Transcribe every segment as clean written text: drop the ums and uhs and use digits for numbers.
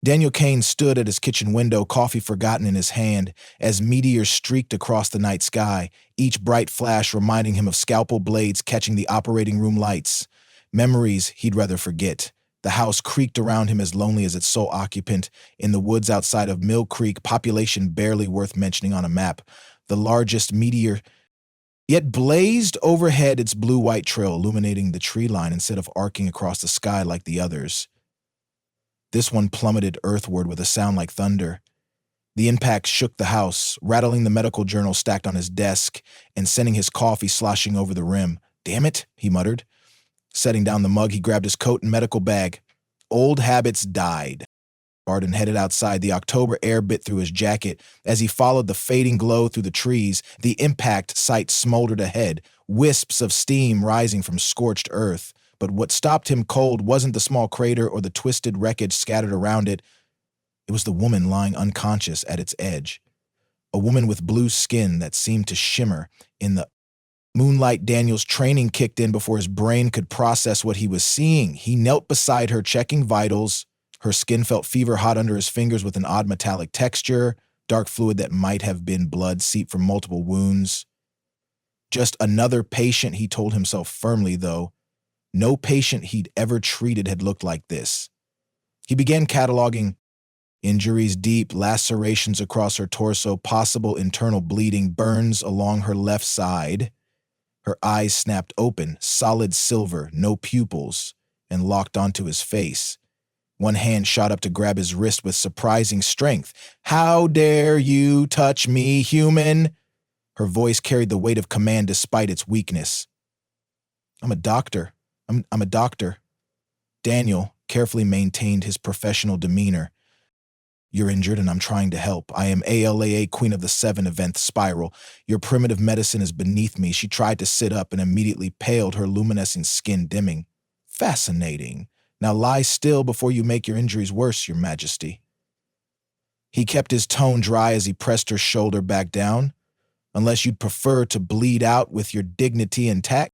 Daniel Kane stood at his kitchen window, coffee forgotten in his hand, as meteors streaked across the night sky, each bright flash reminding him of scalpel blades catching the operating room lights. Memories he'd rather forget. The house creaked around him as lonely as its sole occupant, in the woods outside of Mill Creek, population barely worth mentioning on a map. The largest meteor yet blazed overhead, its blue-white trail illuminating the tree line instead of arcing across the sky like the others. This one plummeted earthward with a sound like thunder. The impact shook the house, rattling the medical journal stacked on his desk and sending his coffee sloshing over the rim. "Damn it," he muttered. Setting down the mug, he grabbed his coat and medical bag. Old habits died. Barton headed outside. The October air bit through his jacket. As he followed the fading glow through the trees, the impact site smoldered ahead, wisps of steam rising from scorched earth. But what stopped him cold wasn't the small crater or the twisted wreckage scattered around it. It was the woman lying unconscious at its edge. A woman with blue skin that seemed to shimmer in the moonlight. Daniel's training kicked in before his brain could process what he was seeing. He knelt beside her, checking vitals. Her skin felt fever-hot under his fingers with an odd metallic texture. Dark fluid that might have been blood seeped from multiple wounds. Just another patient, he told himself firmly, though. No patient he'd ever treated had looked like this. He began cataloging injuries: deep lacerations across her torso, possible internal bleeding, burns along her left side. Her eyes snapped open, solid silver, no pupils, and locked onto his face. One hand shot up to grab his wrist with surprising strength. "How dare you touch me, human?" Her voice carried the weight of command despite its weakness. "I'm a doctor. I'm a doctor." Daniel carefully maintained his professional demeanor. "You're injured and I'm trying to help. I am ALAA Queen of the Seven Event Spiral. Your primitive medicine is beneath me." She tried to sit up and immediately paled, her luminescent skin dimming. "Fascinating. Now lie still before you make your injuries worse, Your Majesty." He kept his tone dry as he pressed her shoulder back down. "Unless you'd prefer to bleed out with your dignity intact."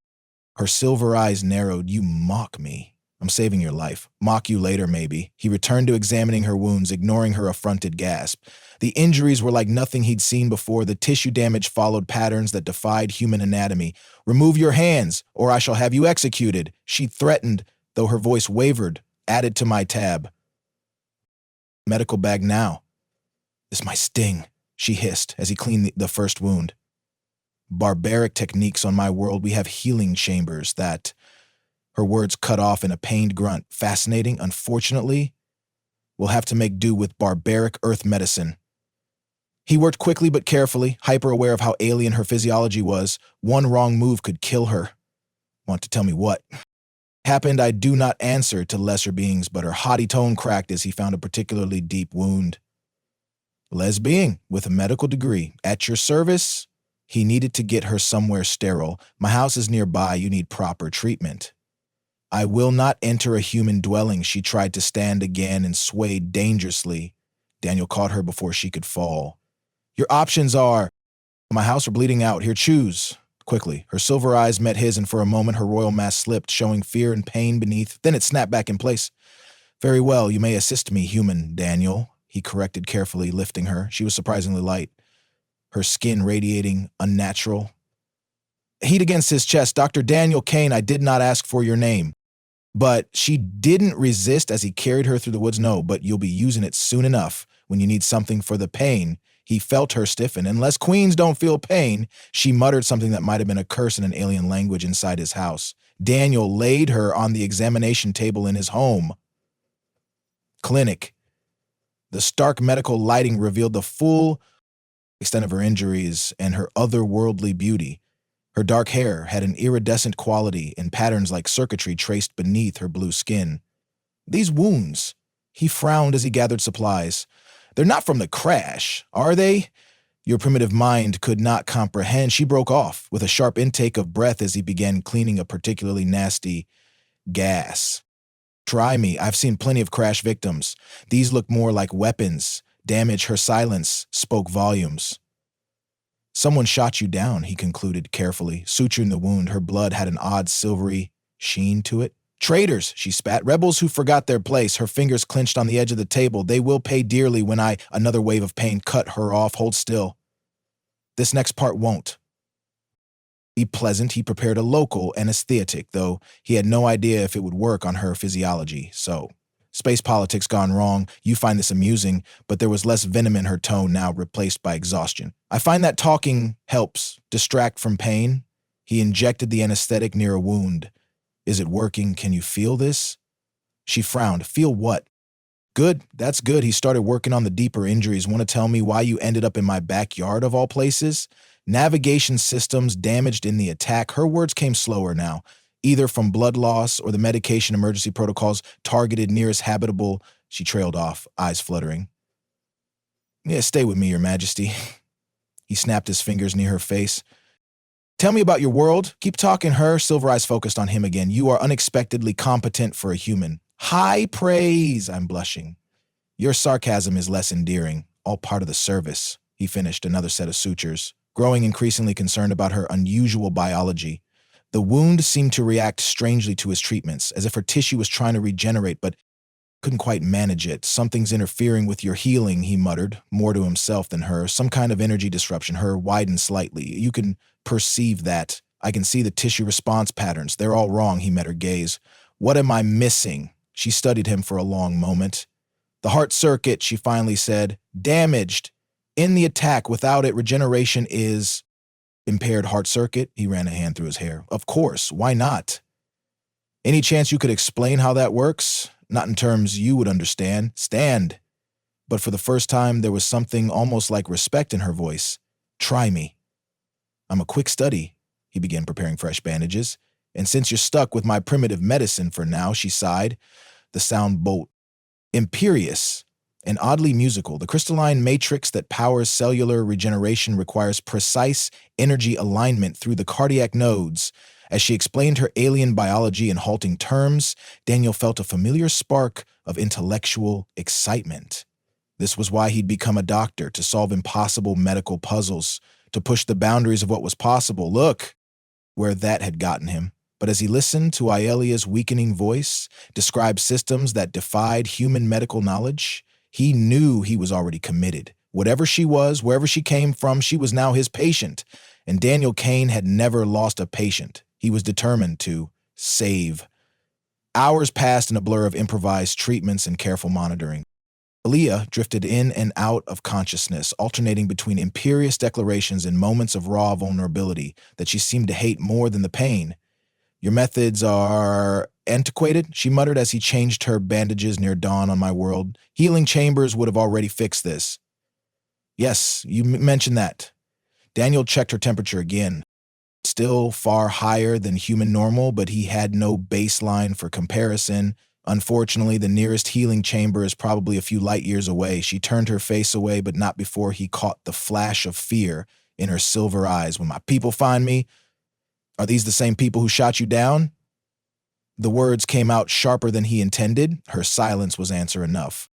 Her silver eyes narrowed. "You mock me. I'm saving your life. Mock you later, maybe." He returned to examining her wounds, ignoring her affronted gasp. The injuries were like nothing he'd seen before. The tissue damage followed patterns that defied human anatomy. "Remove your hands, or I shall have you executed," she threatened, though her voice wavered. "Added to my tab." "Medical bag now." "This might sting," she hissed as he cleaned the first wound. "Barbaric techniques on my world. We have healing chambers that..." Her words cut off in a pained grunt. "Fascinating. Unfortunately, we'll have to make do with barbaric earth medicine." He worked quickly but carefully, hyper-aware of how alien her physiology was. One wrong move could kill her. "Want to tell me what happened?" "I do not answer to lesser beings," but her haughty tone cracked as he found a particularly deep wound. "Lesbian with a medical degree. At your service." He needed to get her somewhere sterile. "My house is nearby. You need proper treatment." "I will not enter a human dwelling." She tried to stand again and swayed dangerously. Daniel caught her before she could fall. "Your options are my house or bleeding out. Here, choose." Quickly, her silver eyes met his, and for a moment her royal mask slipped, showing fear and pain beneath. Then it snapped back in place. "Very well, you may assist me, human Daniel," he corrected carefully, lifting her. She was surprisingly light, her skin radiating unnatural heat against his chest. "Dr. Daniel Kane, I did not ask for your name." But she didn't resist as he carried her through the woods. "No, but you'll be using it soon enough when you need something for the pain." He felt her stiffen. "Unless queens don't feel pain," she muttered something that might have been a curse in an alien language inside his house. Daniel laid her on the examination table in his home clinic. The stark medical lighting revealed the full extent of her injuries and her otherworldly beauty. Her dark hair had an iridescent quality and patterns like circuitry traced beneath her blue skin. "These wounds," he frowned as he gathered supplies. "They're not from the crash, are they?" Your primitive mind could not comprehend. She broke off with a sharp intake of breath as he began cleaning a particularly nasty gas. "Try me. I've seen plenty of crash victims. These look more like weapons." Damage. Her silence spoke volumes. "Someone shot you down," he concluded carefully, suturing the wound. Her blood had an odd silvery sheen to it. Traitors, she spat. Rebels who forgot their place, her fingers clenched on the edge of the table. They will pay dearly when I. Another wave of pain cut her off. Hold still. This next part won't be pleasant. He prepared a local anesthetic, though he had no idea if it would work on her physiology. So, space politics gone wrong. You find this amusing, but there was less venom in her tone now, replaced by exhaustion. I find that talking helps distract from pain. He injected the anesthetic near a wound. Is it working? Can you feel this? She frowned. Feel what? Good. That's good. He started working on the deeper injuries. Want to tell me why you ended up in my backyard of all places? Navigation systems damaged in the attack. Her words came slower now, either from blood loss or the medication emergency protocols targeted nearest habitable. She trailed off, eyes fluttering. Yeah, stay with me, Your Majesty. He snapped his fingers near her face. Tell me about your world. Keep talking, her. Silver eyes focused on him again. You are unexpectedly competent for a human. High praise. I'm blushing. Your sarcasm is less endearing. All part of the service. He finished another set of sutures, growing increasingly concerned about her unusual biology. The wound seemed to react strangely to his treatments, as if her tissue was trying to regenerate, but couldn't quite manage it. Something's interfering with your healing, he muttered, more to himself than her. Some kind of energy disruption. Her widened slightly. You can perceive that. I can see the tissue response patterns. They're all wrong, he met her gaze. What am I missing? She studied him for a long moment. The heart circuit, she finally said. Damaged. In the attack. Without it, regeneration is... Impaired heart circuit? He ran a hand through his hair. Of course. Why not? Any chance you could explain how that works? Not in terms you would understand. Stand. But for the first time, there was something almost like respect in her voice. Try me. I'm a quick study. He began preparing fresh bandages. And since you're stuck with my primitive medicine for now, she sighed. The sound bolt. Imperious and oddly musical. The crystalline matrix that powers cellular regeneration requires precise energy alignment through the cardiac nodes. As she explained her alien biology in halting terms, Daniel felt a familiar spark of intellectual excitement. This was why he'd become a doctor, to solve impossible medical puzzles, to push the boundaries of what was possible. Look where that had gotten him. But as he listened to Ielia's weakening voice describe systems that defied human medical knowledge, he knew he was already committed. Whatever she was, wherever she came from, she was now his patient. And Daniel Kane had never lost a patient. He was determined to save. Hours passed in a blur of improvised treatments and careful monitoring. Aaliyah drifted in and out of consciousness, alternating between imperious declarations and moments of raw vulnerability that she seemed to hate more than the pain. Your methods are antiquated, she muttered as he changed her bandages near dawn on my world. Healing chambers would have already fixed this. Yes, you mentioned that. Daniel checked her temperature again. Still far higher than human normal, but he had no baseline for comparison. Unfortunately, the nearest healing chamber is probably a few light years away. She turned her face away, but not before he caught the flash of fear in her silver eyes. When my people find me, are these the same people who shot you down? The words came out sharper than he intended. Her silence was answer enough.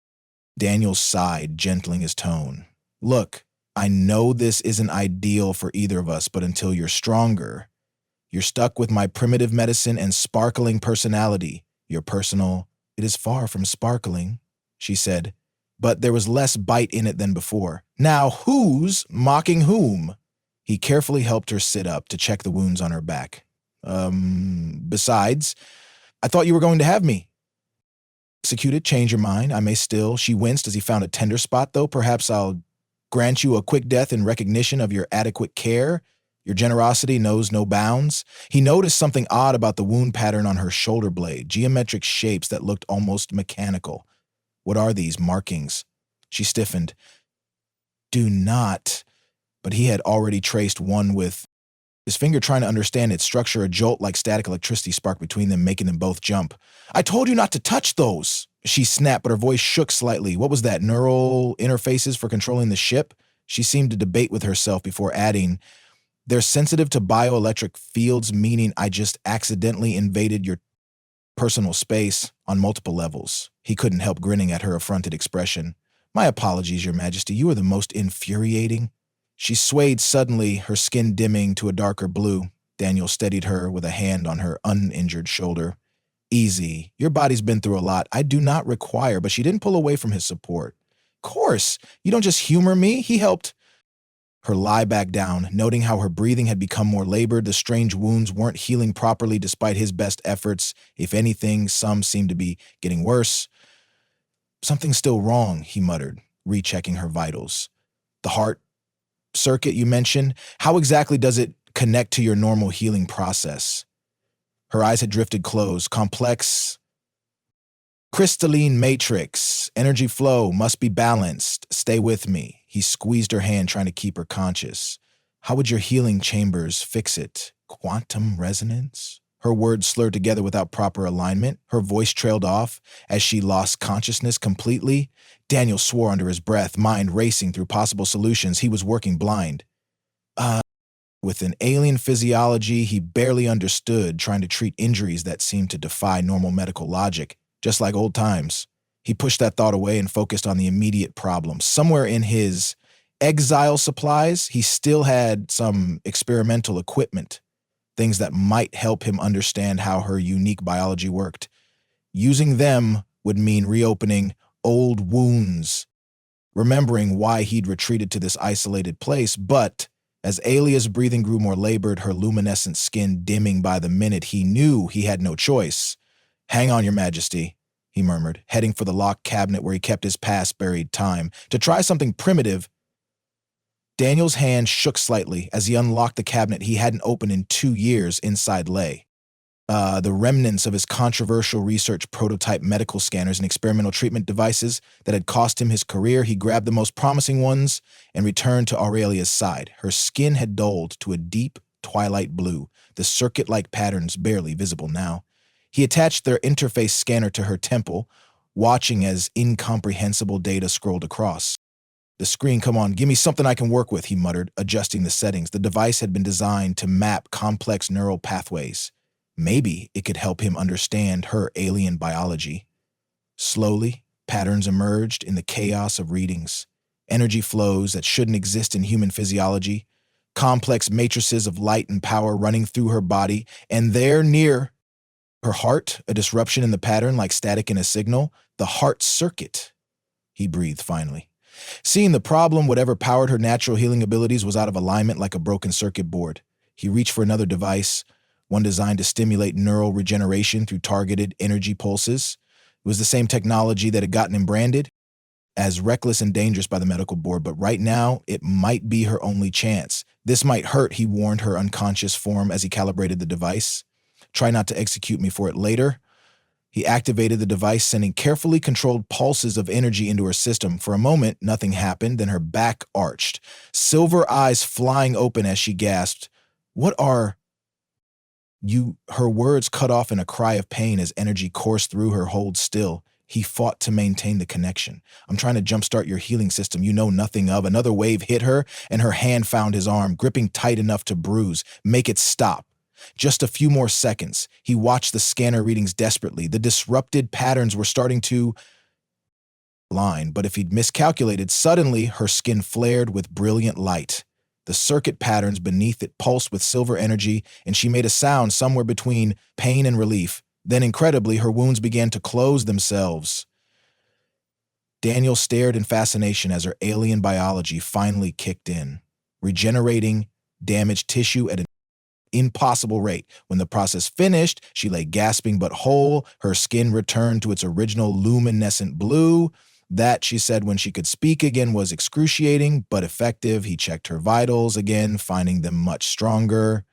Daniel sighed, gentling his tone. Look, I know this isn't ideal for either of us, but until you're stronger, you're stuck with my primitive medicine and sparkling personality. Your personal, it is far from sparkling, she said, but there was less bite in it than before. Now who's mocking whom? He carefully helped her sit up to check the wounds on her back. Besides, I thought you were going to have me. Executed, change your mind, I may still. She winced as he found a tender spot, though. Perhaps I'll grant you a quick death in recognition of your adequate care. Your generosity knows no bounds. He noticed something odd about the wound pattern on her shoulder blade, geometric shapes that looked almost mechanical. What are these markings? She stiffened. Do not. But he had already traced one with his finger trying to understand its structure. A jolt like static electricity sparked between them, making them both jump. I told you not to touch those, she snapped, but her voice shook slightly. What was that, neural interfaces for controlling the ship? She seemed to debate with herself before adding, they're sensitive to bioelectric fields, meaning I just accidentally invaded your personal space on multiple levels. He couldn't help grinning at her affronted expression. My apologies, Your Majesty. You are the most infuriating. She swayed suddenly, her skin dimming to a darker blue. Daniel steadied her with a hand on her uninjured shoulder. Easy. Your body's been through a lot. I do not require, but she didn't pull away from his support. Course, you don't just humor me. He helped her lie back down, noting how her breathing had become more labored. The strange wounds weren't healing properly despite his best efforts. If anything, some seemed to be getting worse. Something's still wrong, he muttered, rechecking her vitals. The heart circuit you mentioned, how exactly does it connect to your normal healing process? Her eyes had drifted closed. Complex, crystalline matrix. Energy flow must be balanced. Stay with me. He squeezed her hand, trying to keep her conscious. How would your healing chambers fix it? Quantum resonance? Her words slurred together without proper alignment. Her voice trailed off as she lost consciousness completely. Daniel swore under his breath, mind racing through possible solutions. He was working blind. With an alien physiology he barely understood, trying to treat injuries that seemed to defy normal medical logic, just like old times. He pushed that thought away and focused on the immediate problem. Somewhere in his exile supplies, he still had some experimental equipment, things that might help him understand how her unique biology worked. Using them would mean reopening old wounds, remembering why he'd retreated to this isolated place, but as Alia's breathing grew more labored, her luminescent skin dimming by the minute, he knew he had no choice. Hang on, Your Majesty, he murmured, heading for the locked cabinet where he kept his past-buried time. To try something primitive, Daniel's hand shook slightly as he unlocked the cabinet he hadn't opened in 2 years. Inside lay the remnants of his controversial research prototype medical scanners and experimental treatment devices that had cost him his career. He grabbed the most promising ones and returned to Aurelia's side. Her skin had dulled to a deep twilight blue, the circuit-like patterns barely visible now. He attached their interface scanner to her temple, watching as incomprehensible data scrolled across. The screen, come on, give me something I can work with, he muttered, adjusting the settings. The device had been designed to map complex neural pathways. Maybe it could help him understand her alien biology. Slowly, patterns emerged in the chaos of readings. Energy flows that shouldn't exist in human physiology. Complex matrices of light and power running through her body. And there, near her heart, a disruption in the pattern like static in a signal. The heart circuit, he breathed finally. Seeing the problem, whatever powered her natural healing abilities was out of alignment like a broken circuit board. He reached for another device, one designed to stimulate neural regeneration through targeted energy pulses. It was the same technology that had gotten him branded as reckless and dangerous by the medical board, but right now, it might be her only chance. This might hurt, he warned her unconscious form as he calibrated the device. Try not to execute me for it later. He activated the device, sending carefully controlled pulses of energy into her system. For a moment, nothing happened, then her back arched, silver eyes flying open as she gasped, "What are you?" Her words cut off in a cry of pain as energy coursed through her. Hold still. He fought to maintain the connection. "I'm trying to jumpstart your healing system you know nothing of." Another wave hit her, and her hand found his arm, gripping tight enough to bruise. Make it stop. Just a few more seconds. He watched the scanner readings desperately. The disrupted patterns were starting to align, but if he'd miscalculated, suddenly her skin flared with brilliant light. The circuit patterns beneath it pulsed with silver energy, and she made a sound somewhere between pain and relief. Then, incredibly, her wounds began to close themselves. Daniel stared in fascination as her alien biology finally kicked in, regenerating damaged tissue at an impossible rate. When the process finished, she lay gasping but whole. Her skin returned to its original luminescent blue. That, she said when she could speak again, was excruciating but effective. He checked her vitals again, finding them much stronger.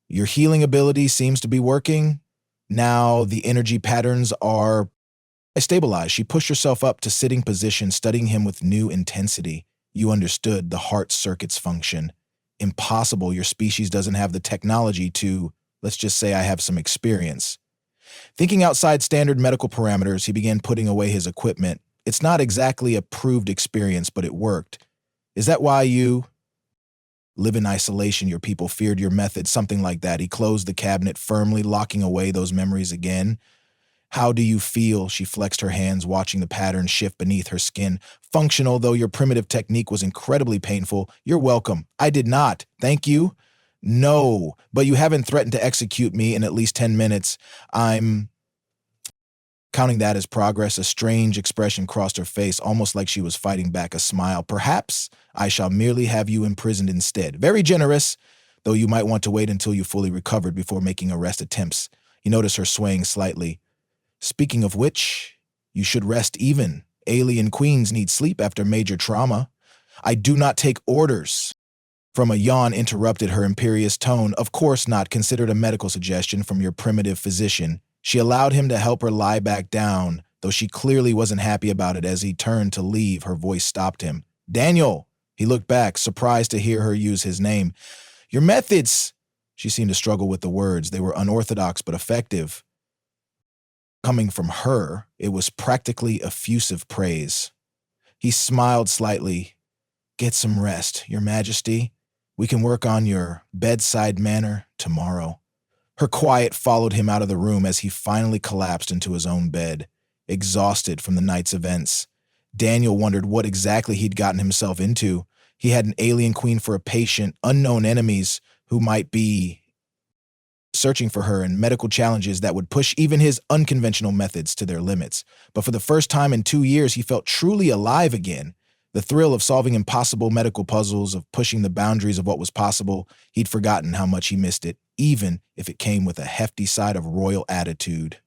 Your healing ability seems to be working. Now the energy patterns are stabilized. She pushed herself up to sitting position, studying him with new intensity. You understood the heart circuit's function. Impossible. Your species doesn't have the technology to, let's just say I have some experience. Thinking outside standard medical parameters, he began putting away his equipment. It's not exactly a proved experience, but it worked. Is that why you live in isolation? Your people feared your method, something like that. He closed the cabinet firmly, locking away those memories again. How do you feel? She flexed her hands, watching the pattern shift beneath her skin. Functional, though your primitive technique was incredibly painful. You're welcome. I did not. Thank you. No, but you haven't threatened to execute me in at least 10 minutes. I'm Counting that as progress, a strange expression crossed her face, almost like she was fighting back a smile. Perhaps I shall merely have you imprisoned instead. Very generous, though you might want to wait until you fully recovered before making arrest attempts. You notice her swaying slightly. Speaking of which, you should rest even. Alien queens need sleep after major trauma. I do not take orders. From a yawn interrupted her imperious tone, of course not, considered a medical suggestion from your primitive physician. She allowed him to help her lie back down, though she clearly wasn't happy about it. As he turned to leave, her voice stopped him. Daniel! He looked back, surprised to hear her use his name. Your methods! She seemed to struggle with the words. They were unorthodox but effective. Coming from her, it was practically effusive praise. He smiled slightly. Get some rest, Your Majesty. We can work on your bedside manner tomorrow. Her quiet followed him out of the room as he finally collapsed into his own bed, exhausted from the night's events. Daniel wondered what exactly he'd gotten himself into. He had an alien queen for a patient, unknown enemies who might be searching for her, and medical challenges that would push even his unconventional methods to their limits. But for the first time in 2 years, he felt truly alive again. The thrill of solving impossible medical puzzles, of pushing the boundaries of what was possible, he'd forgotten how much he missed it, even if it came with a hefty side of royal attitude.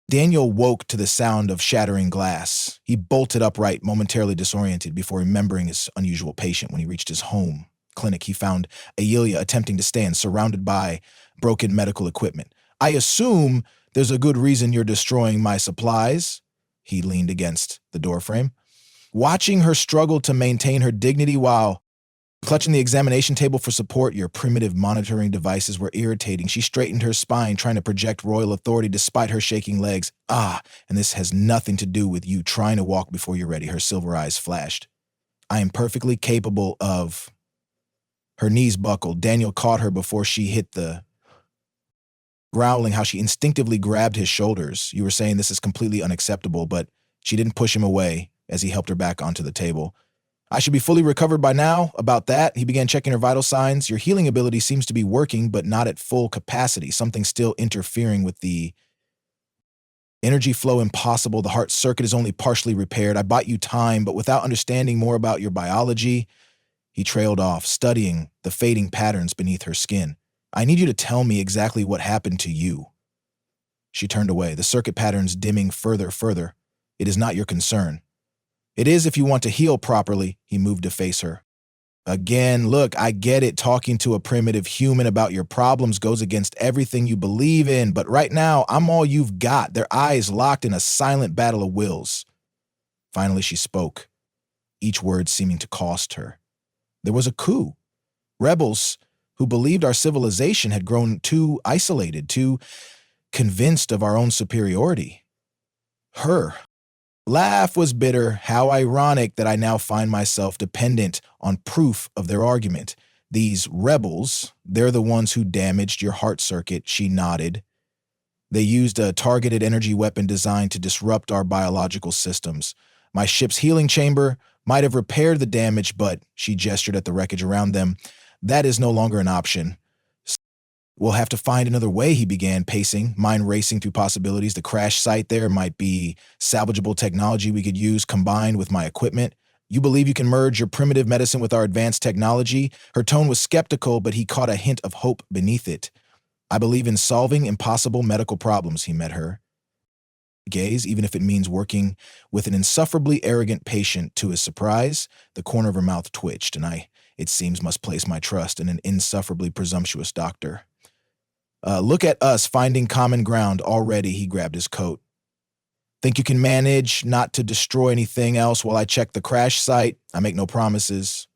Daniel woke to the sound of shattering glass. He bolted upright, momentarily disoriented, before remembering his unusual patient. When he reached his home clinic, he found Aelia attempting to stand, surrounded by broken medical equipment. I assume there's a good reason you're destroying my supplies. He leaned against the doorframe. Watching her struggle to maintain her dignity while clutching the examination table for support, your primitive monitoring devices were irritating. She straightened her spine, trying to project royal authority despite her shaking legs. And this has nothing to do with you trying to walk before you're ready. Her silver eyes flashed. I am perfectly capable of... Her knees buckled. Daniel caught her before she hit the... growling how she instinctively grabbed his shoulders. You were saying this is completely unacceptable, but she didn't push him away as he helped her back onto the table. I should be fully recovered by now. About that, he began checking her vital signs. Your healing ability seems to be working, but not at full capacity. Something's still interfering with the energy flow. Impossible. The heart circuit is only partially repaired. I bought you time, but without understanding more about your biology. He trailed off, studying the fading patterns beneath her skin. I need you to tell me exactly what happened to you. She turned away, the circuit patterns dimming further. It is not your concern. It is if you want to heal properly. He moved to face her. Again, look, I get it. Talking to a primitive human about your problems goes against everything you believe in, but right now, I'm all you've got. Their eyes locked in a silent battle of wills. Finally, she spoke, each word seeming to cost her. There was a coup. Rebels who believed our civilization had grown too isolated, too convinced of our own superiority. Her laugh was bitter. How ironic that I now find myself dependent on proof of their argument. These rebels, they're the ones who damaged your heart circuit. She nodded. They used a targeted energy weapon designed to disrupt our biological systems. My ship's healing chamber might have repaired the damage, but she gestured at the wreckage around them. That is no longer an option. We'll have to find another way, he began, pacing, mind racing through possibilities. The crash site there might be salvageable technology we could use combined with my equipment. You believe you can merge your primitive medicine with our advanced technology? Her tone was skeptical, but he caught a hint of hope beneath it. I believe in solving impossible medical problems, he met her gaze, even if it means working with an insufferably arrogant patient. To his surprise, the corner of her mouth twitched, and it seems, must place my trust in an insufferably presumptuous doctor. Look at us finding common ground already. He grabbed his coat. Think you can manage not to destroy anything else while I check the crash site? I make no promises.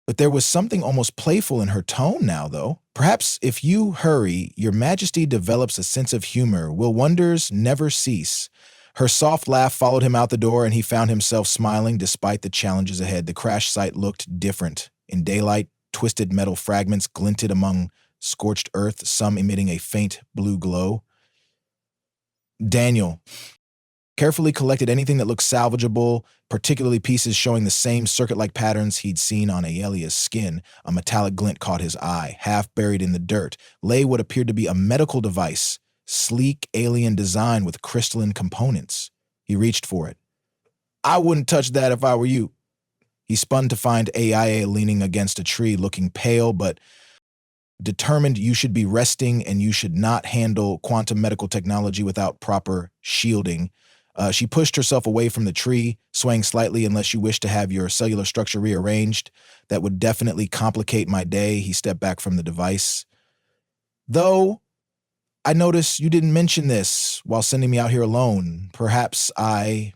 But there was something almost playful in her tone now, though. Perhaps if you hurry, your Majesty develops a sense of humor. Will wonders never cease? Her soft laugh followed him out the door, and he found himself smiling despite the challenges ahead. The crash site looked different. In daylight, twisted metal fragments glinted among scorched earth, some emitting a faint blue glow. Daniel carefully collected anything that looked salvageable, particularly pieces showing the same circuit-like patterns he'd seen on Aelia's skin. A metallic glint caught his eye. Half buried in the dirt lay what appeared to be a medical device. sleek alien design with crystalline components. He reached for it. I wouldn't touch that if I were you. He spun to find AIA leaning against a tree, looking pale but determined. You should be resting and you should not handle quantum medical technology without proper shielding. She pushed herself away from the tree, swaying slightly. Unless you wish to have your cellular structure rearranged, that would definitely complicate my day. He stepped back from the device. Though, I notice you didn't mention this while sending me out here alone. Perhaps I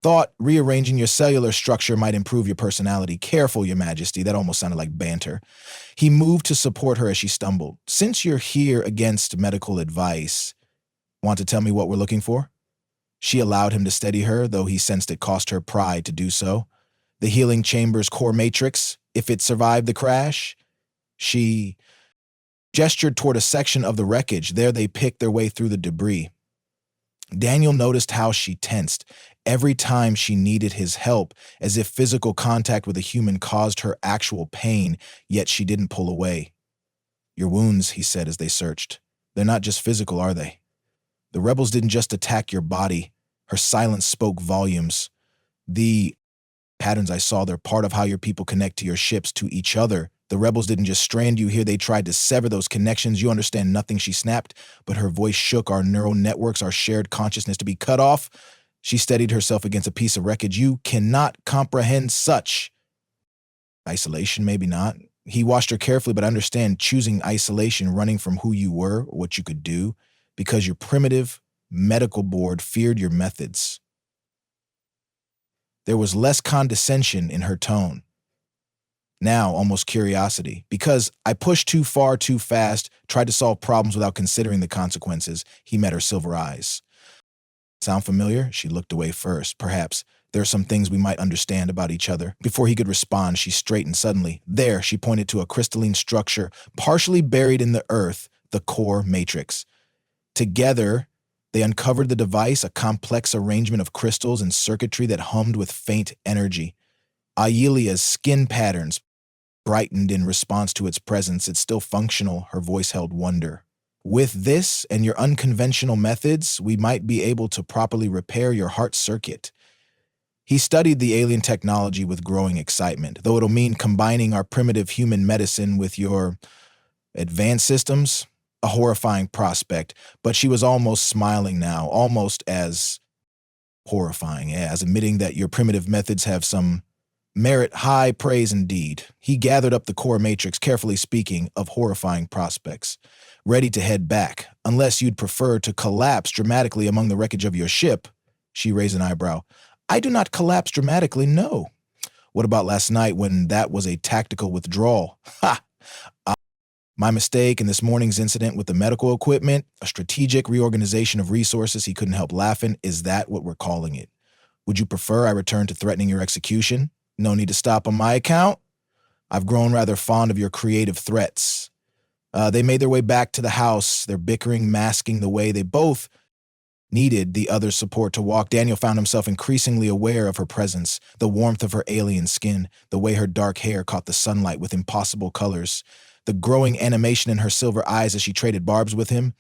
thought rearranging your cellular structure might improve your personality. Careful, Your Majesty. That almost sounded like banter. He moved to support her as she stumbled. Since you're here against medical advice, want to tell me what we're looking for? She allowed him to steady her, though he sensed it cost her pride to do so. The healing chamber's core matrix, if it survived the crash. She gestured toward a section of the wreckage. There they picked their way through the debris. Daniel noticed how she tensed every time she needed his help, as if physical contact with a human caused her actual pain, yet she didn't pull away. Your wounds, he said as they searched. They're not just physical, are they? The rebels didn't just attack your body. Her silence spoke volumes. The patterns I saw, they're part of how your people connect to your ships, to each other. The rebels didn't just strand you here, they tried to sever those connections. You understand nothing, she snapped, but her voice shook. Our neural networks, our shared consciousness to be cut off. She steadied herself against a piece of wreckage. You cannot comprehend such. Isolation, maybe not. He watched her carefully, but understand choosing isolation, running from who you were, or what you could do, because your primitive medical board feared your methods. There was less condescension in her tone. Now, almost curiosity. Because I pushed too far too fast, tried to solve problems without considering the consequences. He met her silver eyes. Sound familiar? She looked away first. Perhaps there are some things we might understand about each other. Before he could respond, she straightened suddenly. There, she pointed to a crystalline structure, partially buried in the earth, the core matrix. Together, they uncovered the device, a complex arrangement of crystals and circuitry that hummed with faint energy. Aelia's skin patterns brightened in response to its presence. It's still functional, her voice held wonder. With this and your unconventional methods, we might be able to properly repair your heart circuit. He studied the alien technology with growing excitement, though it'll mean combining our primitive human medicine with your advanced systems. A horrifying prospect, but she was almost smiling now, almost as horrifying as admitting that your primitive methods have some merit. High praise indeed. He gathered up the core matrix, carefully speaking of horrifying prospects, ready to head back, unless you'd prefer to collapse dramatically among the wreckage of your ship. She raised an eyebrow. I do not collapse dramatically, no. What about last night when that was a tactical withdrawal? Ha! My mistake in this morning's incident with the medical equipment, a strategic reorganization of resources. He couldn't help laughing. Is that what we're calling it? Would you prefer I return to threatening your execution? No need to stop on my account. I've grown rather fond of your creative threats. They made their way back to the house, their bickering masking the way they both needed the other's support to walk. Daniel found himself increasingly aware of her presence, the warmth of her alien skin, the way her dark hair caught the sunlight with impossible colors, the growing animation in her silver eyes as she traded barbs with him.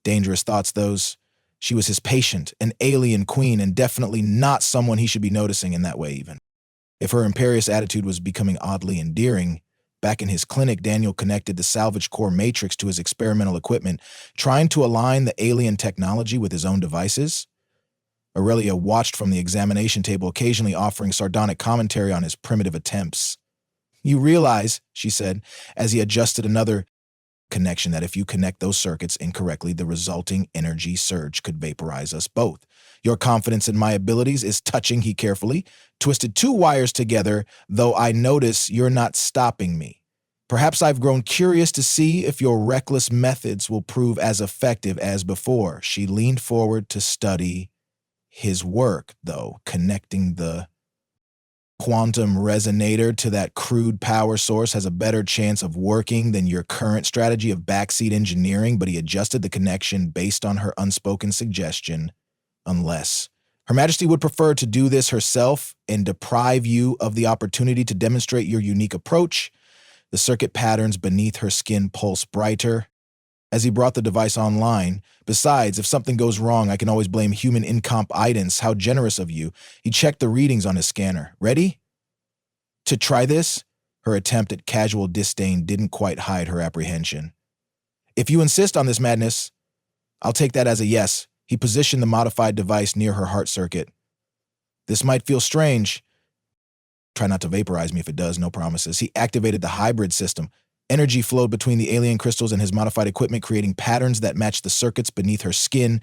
Dangerous thoughts, those. She was his patient, an alien queen, and definitely not someone he should be noticing in that way even. If her imperious attitude was becoming oddly endearing, back in his clinic, Daniel connected the salvage core matrix to his experimental equipment, trying to align the alien technology with his own devices. Aurelia watched from the examination table, occasionally offering sardonic commentary on his primitive attempts. You realize, she said, as he adjusted another connection, that if you connect those circuits incorrectly, the resulting energy surge could vaporize us both. Your confidence in my abilities is touching. He carefully twisted two wires together, though I notice you're not stopping me. Perhaps I've grown curious to see if your reckless methods will prove as effective as before. She leaned forward to study his work, though, connecting the quantum resonator to that crude power source has a better chance of working than your current strategy of backseat engineering, but he adjusted the connection based on her unspoken suggestion. Unless Her Majesty would prefer to do this herself and deprive you of the opportunity to demonstrate your unique approach. The circuit patterns beneath her skin pulse brighter. as he brought the device online. Besides, if something goes wrong, I can always blame human incompetence. How generous of you. He checked the readings on his scanner. Ready? To try this? Her attempt at casual disdain didn't quite hide her apprehension. If you insist on this madness, I'll take that as a yes. He positioned the modified device near her heart circuit. This might feel strange. Try not to vaporize me if it does, no promises. He activated the hybrid system. Energy flowed between the alien crystals and his modified equipment, creating patterns that matched the circuits beneath her skin.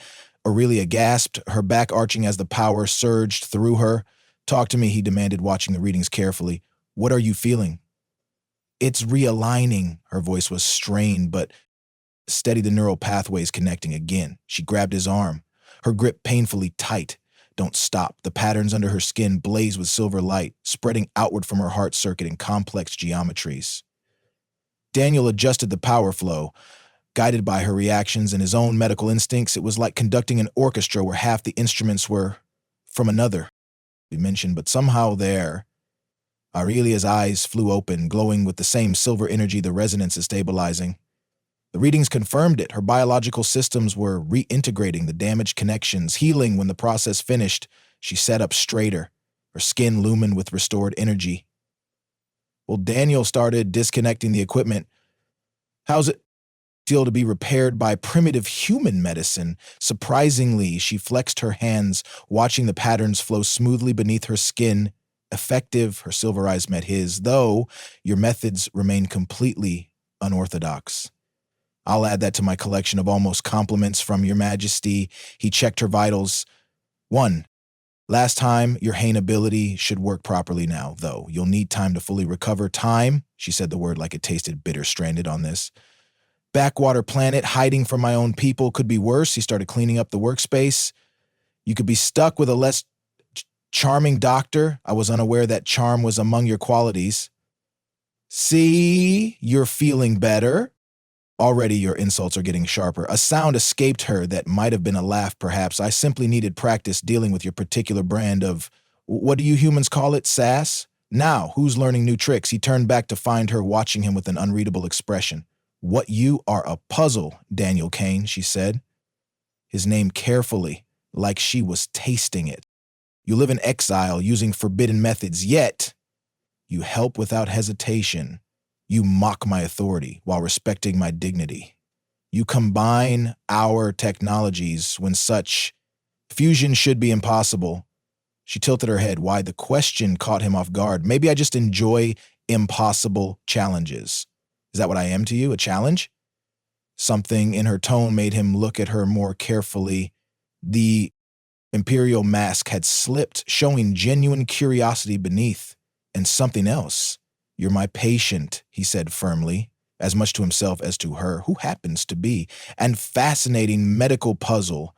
Aurelia gasped, her back arching as the power surged through her. Talk to me, he demanded, watching the readings carefully. What are you feeling? It's realigning. Her voice was strained, but steady the neural pathways connecting again. She grabbed his arm, her grip painfully tight. Don't stop. The patterns under her skin blazed with silver light, spreading outward from her heart circuit in complex geometries. Daniel adjusted the power flow. Guided by her reactions and his own medical instincts, it was like conducting an orchestra where half the instruments were from another dimension, but somehow there. Aurelia's eyes flew open, glowing with the same silver energy the resonance is stabilizing. The readings confirmed it. Her biological systems were reintegrating the damaged connections, healing when the process finished. She sat up straighter, her skin lumined with restored energy. Well, Daniel started disconnecting the equipment. How's it feel to be repaired by primitive human medicine? Surprisingly, she flexed her hands, watching the patterns flow smoothly beneath her skin. Effective, her silver eyes met his, though your methods remain completely unorthodox. I'll add that to my collection of almost compliments from Your Majesty. He checked her vitals. 1. Last time, your Hane ability should work properly now, though. You'll need time to fully recover. Time, she said the word like it tasted bitter, stranded on this. Backwater planet, hiding from my own people could be worse. He started cleaning up the workspace. You could be stuck with a less charming doctor. I was unaware that charm was among your qualities. See, you're feeling better. Already your insults are getting sharper. A sound escaped her that might have been a laugh, perhaps. I simply needed practice dealing with your particular brand of, what do you humans call it, sass? Now, who's learning new tricks? He turned back to find her watching him with an unreadable expression. What you are a puzzle, Daniel Kane, she said. His name carefully, like she was tasting it. You live in exile using forbidden methods, yet you help without hesitation. You mock my authority while respecting my dignity. You combine our technologies when such fusion should be impossible. She tilted her head. Why? The question caught him off guard. Maybe I just enjoy impossible challenges. Is that what I am to you, a challenge? Something in her tone made him look at her more carefully. The imperial mask had slipped, showing genuine curiosity beneath, and something else. You're my patient, he said firmly, as much to himself as to her, who happens to be, and fascinating medical puzzle,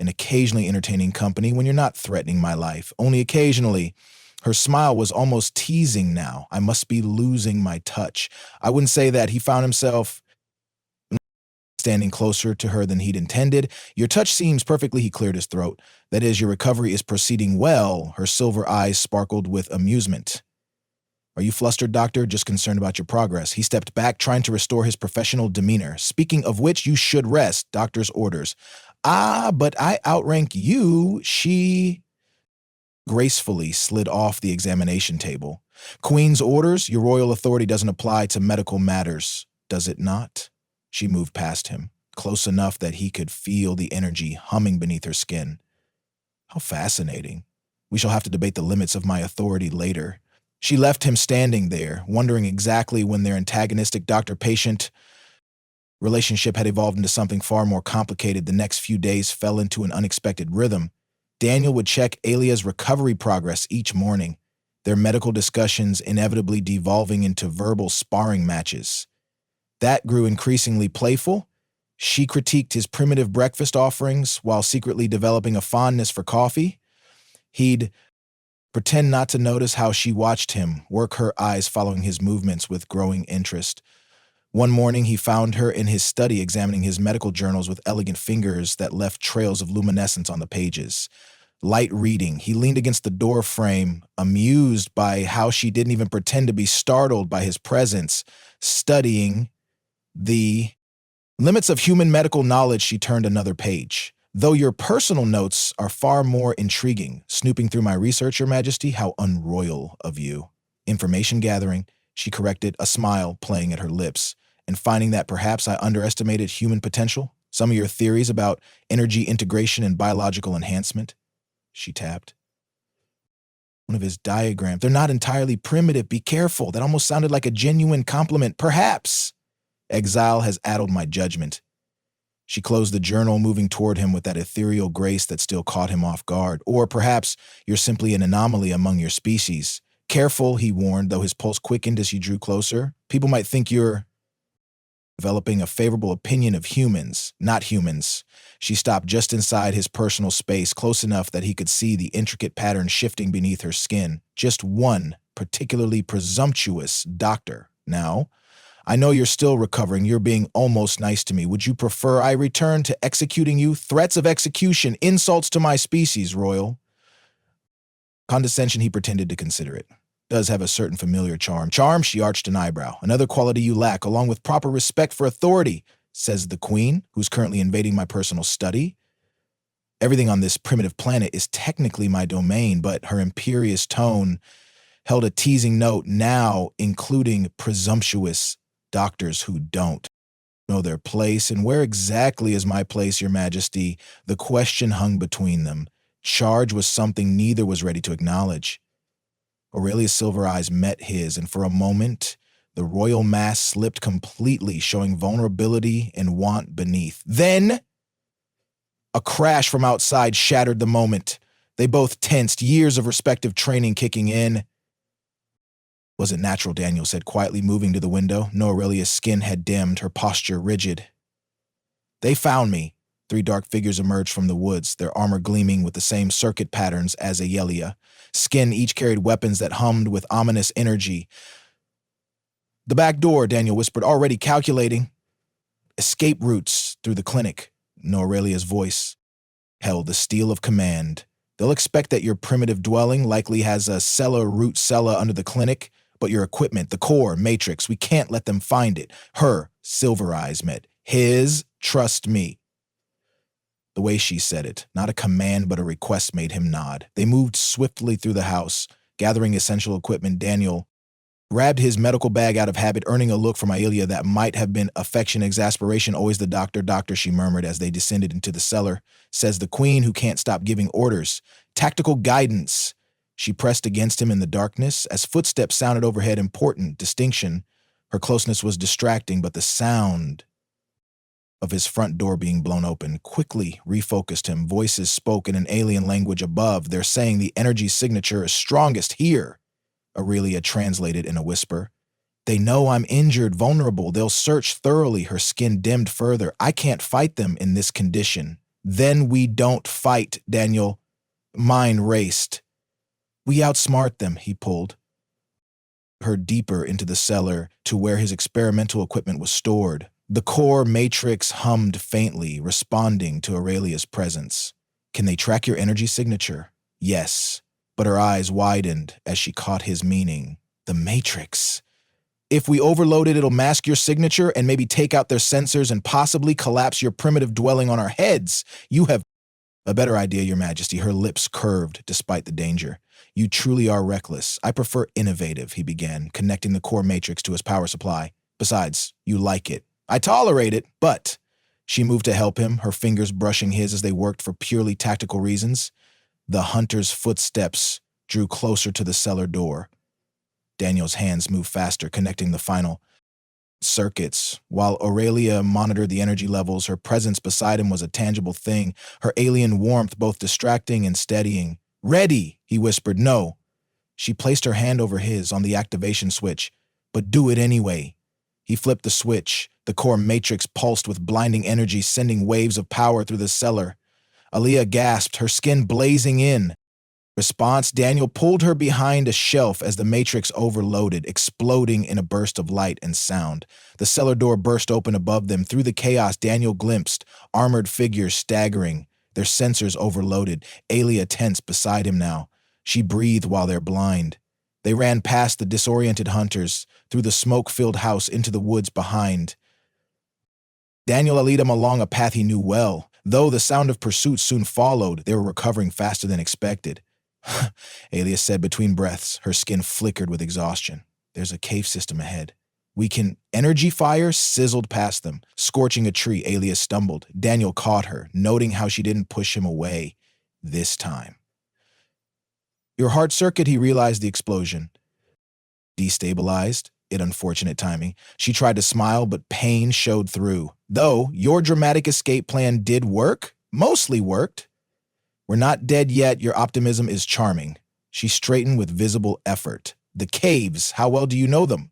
an occasionally entertaining company when you're not threatening my life, only occasionally. Her smile was almost teasing now. I must be losing my touch. I wouldn't say that. He found himself standing closer to her than he'd intended. Your touch seems perfectly, he cleared his throat. That is, your recovery is proceeding well. Her silver eyes sparkled with amusement. Are you flustered, doctor? Just concerned about your progress. He stepped back, trying to restore his professional demeanor. Speaking of which, you should rest. Doctor's orders. But I outrank you. She gracefully slid off the examination table. Queen's orders? Your royal authority doesn't apply to medical matters, does it not? She moved past him, close enough that he could feel the energy humming beneath her skin. How fascinating. We shall have to debate the limits of my authority later. She left him standing there, wondering exactly when their antagonistic doctor-patient relationship had evolved into something far more complicated. The next few days fell into an unexpected rhythm. Daniel would check Alia's recovery progress each morning, their medical discussions inevitably devolving into verbal sparring matches. That grew increasingly playful. She critiqued his primitive breakfast offerings while secretly developing a fondness for coffee. He'd pretend not to notice how she watched him, work her eyes following his movements with growing interest. One morning, he found her in his study examining his medical journals with elegant fingers that left trails of luminescence on the pages. Light reading. He leaned against the door frame, amused by how she didn't even pretend to be startled by his presence, studying the Limits of human medical knowledge, she turned another page. Though your personal notes are far more intriguing, snooping through my research, Your Majesty, how unroyal of you. Information gathering, she corrected, a smile playing at her lips, and finding that perhaps I underestimated human potential. Some of your theories about energy integration and biological enhancement, she tapped. One of his diagrams. They're not entirely primitive. Be careful. That almost sounded like a genuine compliment. Perhaps. Exile has addled my judgment. She closed the journal, moving toward him with that ethereal grace that still caught him off guard. Or perhaps you're simply an anomaly among your species. Careful, he warned, though his pulse quickened as he drew closer. People might think you're developing a favorable opinion of humans, not humans. She stopped just inside his personal space, close enough that he could see the intricate pattern shifting beneath her skin. Just one particularly presumptuous doctor. Now, I know you're still recovering. You're being almost nice to me. Would you prefer I return to executing you? Threats of execution, insults to my species, Royal. Condescension, he pretended to consider it. Does have a certain familiar charm. Charm, she arched an eyebrow. Another quality you lack, along with proper respect for authority, says the Queen, who's currently invading my personal study. Everything on this primitive planet is technically my domain, but her imperious tone held a teasing note, now including presumptuous doctors who don't know their place. And where exactly is my place, Your Majesty? The question hung between them. Charge was something neither was ready to acknowledge. Aurelia's silver eyes met his, and for a moment, the royal mask slipped completely, showing vulnerability and want beneath. Then, a crash from outside shattered the moment. They both tensed, years of respective training kicking in. Wasn't natural, Daniel said quietly, moving to the window. No, Aurelia's skin had dimmed, her posture rigid. They found me. 3 dark figures emerged from the woods, their armor gleaming with the same circuit patterns as Ayelia. Skin each carried weapons that hummed with ominous energy. The back door, Daniel whispered, already calculating. Escape routes through the clinic. No, Aurelia's voice held the steel of command. They'll expect that your primitive dwelling likely has a root cellar under the clinic, but your equipment, the core, matrix, we can't let them find it. Her silver eyes met his. Trust me. The way she said it, not a command but a request, made him nod. They moved swiftly through the house, gathering essential equipment. Daniel grabbed his medical bag out of habit, earning a look from Ayelia that might have been affection, exasperation. Always the doctor, doctor, she murmured as they descended into the cellar. Says the Queen, who can't stop giving orders. Tactical guidance. She pressed against him in the darkness as footsteps sounded overhead. Important distinction. Her closeness was distracting, but the sound of his front door being blown open quickly refocused him. Voices spoke in an alien language above. They're saying the energy signature is strongest here, Aurelia translated in a whisper. They know I'm injured, vulnerable. They'll search thoroughly. Her skin dimmed further. I can't fight them in this condition. Then we don't fight, Daniel. Mine raced. We outsmart them, he pulled her deeper into the cellar to where his experimental equipment was stored. The core matrix hummed faintly, responding to Aurelia's presence. Can they track your energy signature? Yes, but her eyes widened as she caught his meaning. The matrix. If we overload it, it'll mask your signature and maybe take out their sensors and possibly collapse your primitive dwelling on our heads. You have a better idea, Your Majesty. Her lips curved despite the danger. You truly are reckless. I prefer innovative, he began, connecting the core matrix to his power supply. Besides, you like it. I tolerate it, but she moved to help him, her fingers brushing his as they worked for purely tactical reasons. The hunter's footsteps drew closer to the cellar door. Daniel's hands moved faster, connecting the final circuits. While Aurelia monitored the energy levels, her presence beside him was a tangible thing, her alien warmth both distracting and steadying. Ready, he whispered. No. She placed her hand over his on the activation switch. But do it anyway. He flipped the switch. The core matrix pulsed with blinding energy, sending waves of power through the cellar. Aaliyah gasped, her skin blazing in. Response, Daniel pulled her behind a shelf as the matrix overloaded, exploding in a burst of light and sound. The cellar door burst open above them. Through the chaos, Daniel glimpsed armored figures staggering, their sensors overloaded. Aaliyah tense beside him now. She breathed while they're blind. They ran past the disoriented hunters, through the smoke-filled house into the woods behind. Daniel led him along a path he knew well. Though the sound of pursuit soon followed, they were recovering faster than expected. Alias said between breaths, her skin flickered with exhaustion. There's a cave system ahead. We can. Energy fire sizzled past them, scorching a tree. Alias stumbled. Daniel caught her, noting how she didn't push him away this time. Your heart circuit, he realized the explosion. Destabilized. In unfortunate timing. She tried to smile, but pain showed through. Though your dramatic escape plan did work, mostly worked. We're not dead yet. Your optimism is charming. She straightened with visible effort. The caves, how well do you know them?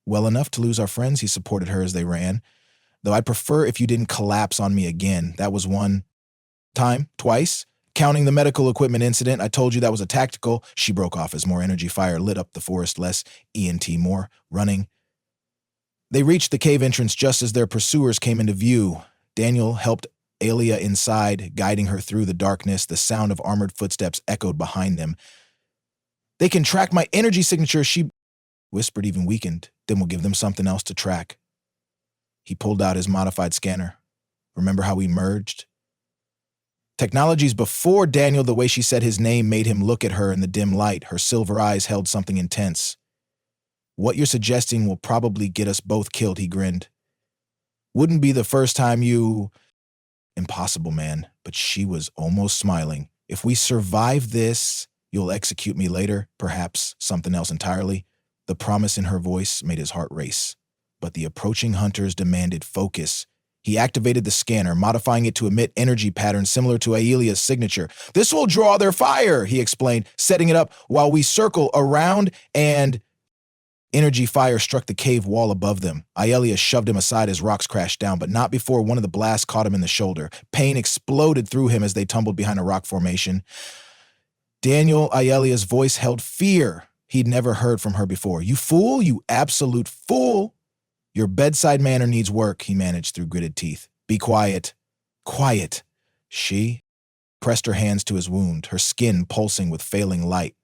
Well enough to lose our friends, he supported her as they ran. Though I'd prefer if you didn't collapse on me again. That was one time, twice. Counting the medical equipment incident, I told you that was a tactical. She broke off as more energy fire lit up the forest, less ENT, more running. They reached the cave entrance just as their pursuers came into view. Daniel helped Alia inside, guiding her through the darkness. The sound of armored footsteps echoed behind them. They can track my energy signature, she whispered, even weakened. Then we'll give them something else to track. He pulled out his modified scanner. Remember how we merged? Technologies before Daniel, the way she said his name made him look at her in the dim light. Her silver eyes held something intense. What you're suggesting will probably get us both killed, he grinned. Wouldn't be the first time you... Impossible, man, but she was almost smiling. If we survive this, you'll execute me later, perhaps something else entirely. The promise in her voice made his heart race. But the approaching hunters demanded focus. He activated the scanner, modifying it to emit energy patterns similar to Aelia's signature. This will draw their fire, he explained, setting it up while we circle around, and energy fire struck the cave wall above them. Aelia shoved him aside as rocks crashed down, but not before one of the blasts caught him in the shoulder. Pain exploded through him as they tumbled behind a rock formation. Daniel, Aelia's voice held fear he'd never heard from her before. You fool, you absolute fool. Your bedside manner needs work, he managed through gritted teeth. Be quiet. Quiet. She pressed her hands to his wound, her skin pulsing with failing light.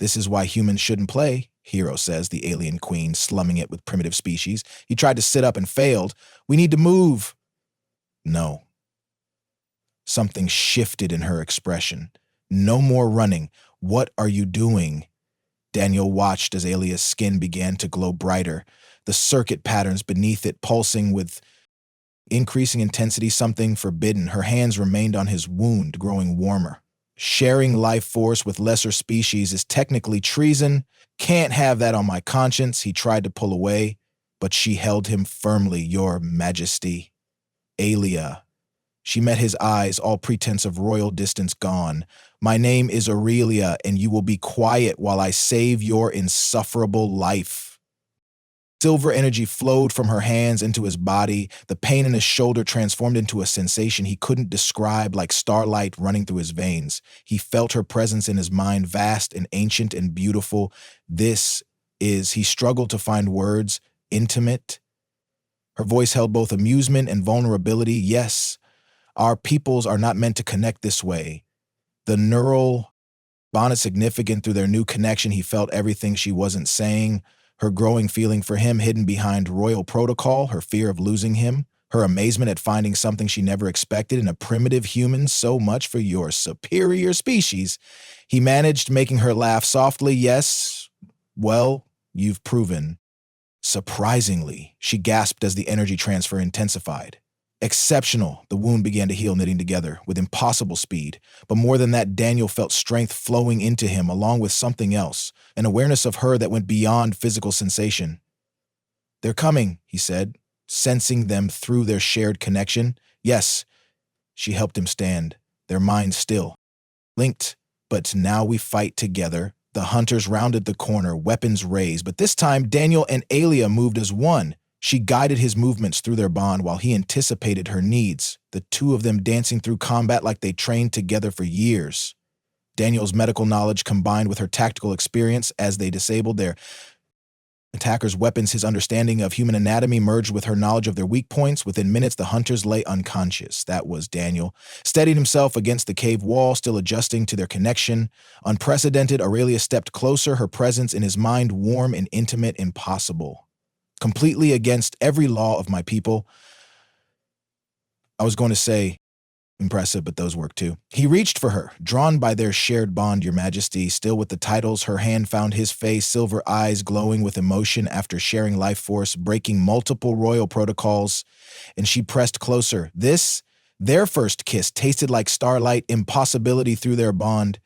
This is why humans shouldn't play, Hero says, the alien queen, slumming it with primitive species. He tried to sit up and failed. We need to move. No. Something shifted in her expression. No more running. What are you doing? Daniel watched as Alia's skin began to glow brighter, the circuit patterns beneath it pulsing with increasing intensity, something forbidden. Her hands remained on his wound, growing warmer. Sharing life force with lesser species is technically treason. Can't have that on my conscience. He tried to pull away, but she held him firmly. Your Majesty. Alia. She met his eyes, all pretense of royal distance gone. My name is Aurelia, and you will be quiet while I save your insufferable life. Silver energy flowed from her hands into his body. The pain in his shoulder transformed into a sensation he couldn't describe, like starlight running through his veins. He felt her presence in his mind, vast and ancient and beautiful. He struggled to find words, intimate. Her voice held both amusement and vulnerability. Yes, our peoples are not meant to connect this way. The neural bond is significant through their new connection. He felt everything she wasn't saying. Her growing feeling for him hidden behind royal protocol, her fear of losing him, her amazement at finding something she never expected in a primitive human. So much for your superior species. He managed, making her laugh softly. Yes, well, you've proven. Surprisingly, she gasped as the energy transfer intensified. Exceptional. The wound began to heal, knitting together with impossible speed. But more than that, Daniel felt strength flowing into him, along with something else, an awareness of her that went beyond physical sensation. They're coming, he said, sensing them through their shared connection. Yes, she helped him stand, their minds still, linked. But now we fight together. The hunters rounded the corner, weapons raised, but this time Daniel and Alia moved as one. She guided his movements through their bond while he anticipated her needs, the two of them dancing through combat like they trained together for years. Daniel's medical knowledge combined with her tactical experience as they disabled their attackers' weapons, his understanding of human anatomy merged with her knowledge of their weak points. Within minutes, the hunters lay unconscious. That was Daniel. Steadied himself against the cave wall, still adjusting to their connection. Unprecedented, Aurelia stepped closer, her presence in his mind warm and intimate, impossible. Completely against every law of my people. I was going to say impressive, but those work too. He reached for her, drawn by their shared bond, Your Majesty. Still with the titles, her hand found his face, silver eyes glowing with emotion after sharing life force, breaking multiple royal protocols, and she pressed closer. Their first kiss, tasted like starlight, impossibility through their bond.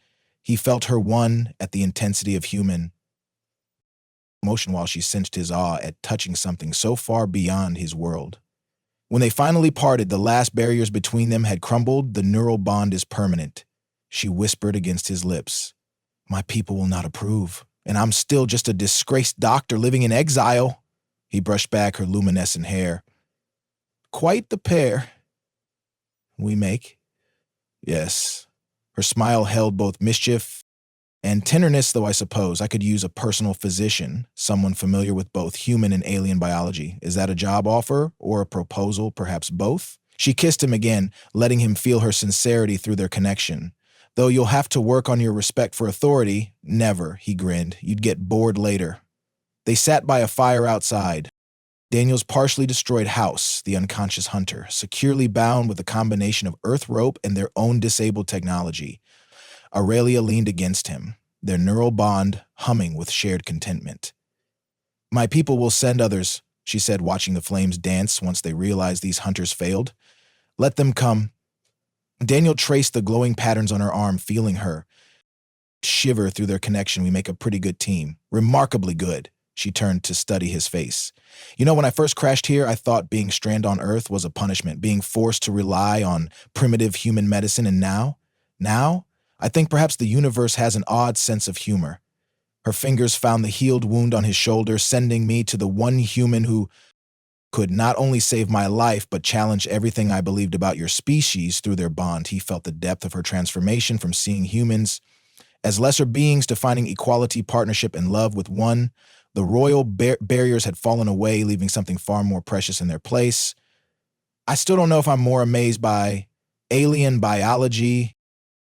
He felt her one at the intensity of human emotion while she sensed his awe at touching something so far beyond his world. When they finally parted, the last barriers between them had crumbled. The neural bond is permanent. She whispered against his lips. My people will not approve, and I'm still just a disgraced doctor living in exile. He brushed back her luminescent hair. Quite the pair we make. Yes. Her smile held both mischief and tenderness, though I suppose I could use a personal physician, someone familiar with both human and alien biology. Is that a job offer or a proposal, perhaps both? She kissed him again, letting him feel her sincerity through their connection. Though you'll have to work on your respect for authority. Never, he grinned. You'd get bored later. They sat by a fire outside. Daniel's partially destroyed house, the unconscious hunter, securely bound with a combination of earth rope and their own disabled technology. Aurelia leaned against him, their neural bond humming with shared contentment. My people will send others, she said, watching the flames dance once they realized these hunters failed. Let them come. Daniel traced the glowing patterns on her arm, feeling her shiver through their connection. We make a pretty good team. Remarkably good. She turned to study his face. You know, when I first crashed here, I thought being stranded on Earth was a punishment, being forced to rely on primitive human medicine, and now, I think perhaps the universe has an odd sense of humor. Her fingers found the healed wound on his shoulder, sending me to the one human who could not only save my life, but challenge everything I believed about your species through their bond. He felt the depth of her transformation from seeing humans as lesser beings to finding equality, partnership, and love with one. The royal barriers had fallen away, leaving something far more precious in their place. I still don't know if I'm more amazed by alien biology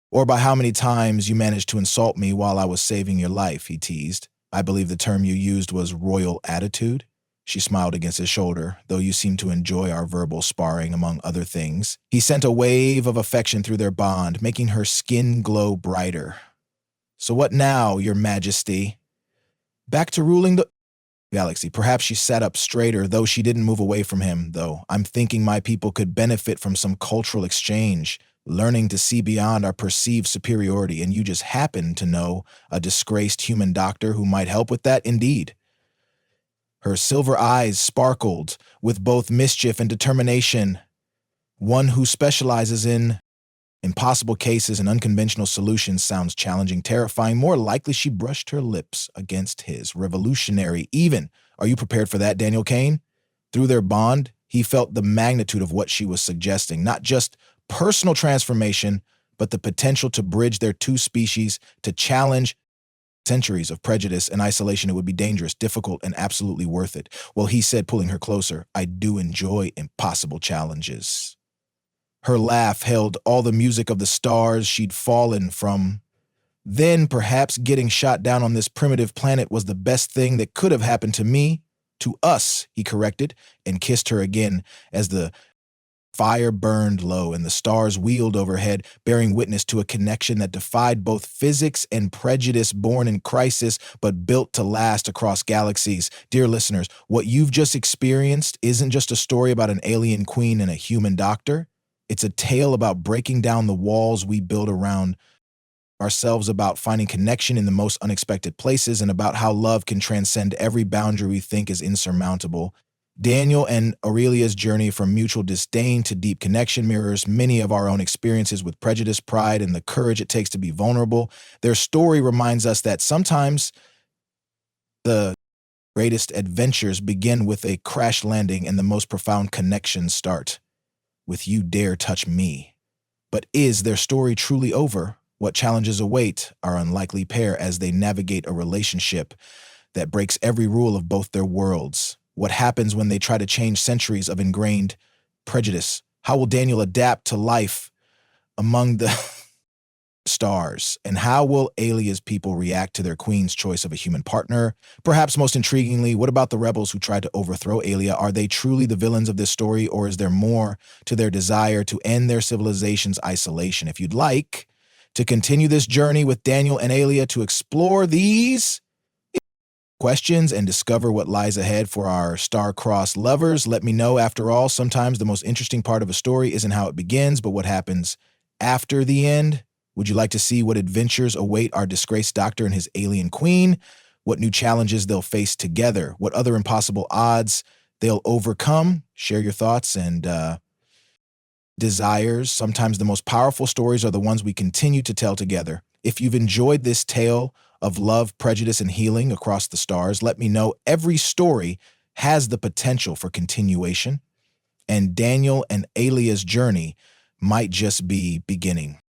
or by how many times you managed to insult me while I was saving your life, he teased. I believe the term you used was royal attitude. She smiled against his shoulder, though you seem to enjoy our verbal sparring, among other things. He sent a wave of affection through their bond, making her skin glow brighter. So what now, Your Majesty? Back to ruling the galaxy. Perhaps she sat up straighter, though she didn't move away from him, though. I'm thinking my people could benefit from some cultural exchange, learning to see beyond our perceived superiority, and you just happen to know a disgraced human doctor who might help with that, indeed. Her silver eyes sparkled with both mischief and determination. One who specializes in impossible cases and unconventional solutions sounds challenging, terrifying. More likely, she brushed her lips against his. Revolutionary, even. Are you prepared for that, Daniel Kane? Through their bond, he felt the magnitude of what she was suggesting. Not just personal transformation, but the potential to bridge their two species, to challenge centuries of prejudice and isolation. It would be dangerous, difficult, and absolutely worth it. Well, he said, pulling her closer, I do enjoy impossible challenges. Her laugh held all the music of the stars she'd fallen from. Then, perhaps, getting shot down on this primitive planet was the best thing that could have happened to me. To us, he corrected, and kissed her again as the fire burned low and the stars wheeled overhead, bearing witness to a connection that defied both physics and prejudice, born in crisis but built to last across galaxies. Dear listeners, what you've just experienced isn't just a story about an alien queen and a human doctor. It's a tale about breaking down the walls we build around ourselves, about finding connection in the most unexpected places, and about how love can transcend every boundary we think is insurmountable. Daniel and Aurelia's journey from mutual disdain to deep connection mirrors many of our own experiences with prejudice, pride, and the courage it takes to be vulnerable. Their story reminds us that sometimes the greatest adventures begin with a crash landing and the most profound connections start with "you dare touch me." But is their story truly over? What challenges await our unlikely pair as they navigate a relationship that breaks every rule of both their worlds? What happens when they try to change centuries of ingrained prejudice? How will Daniel adapt to life among the stars, and how will Alia's people react to their queen's choice of a human partner? Perhaps most intriguingly, what about the rebels who tried to overthrow Alia? Are they truly the villains of this story, or is there more to their desire to end their civilization's isolation? If you'd like to continue this journey with Daniel and Alia to explore these questions and discover what lies ahead for our star-crossed lovers, let me know. After all, sometimes the most interesting part of a story isn't how it begins, but what happens after the end. Would you like to see what adventures await our disgraced doctor and his alien queen? What new challenges they'll face together? What other impossible odds they'll overcome? Share your thoughts and desires. Sometimes the most powerful stories are the ones we continue to tell together. If you've enjoyed this tale of love, prejudice, and healing across the stars, let me know. Every story has the potential for continuation, and Daniel and Alia's journey might just be beginning.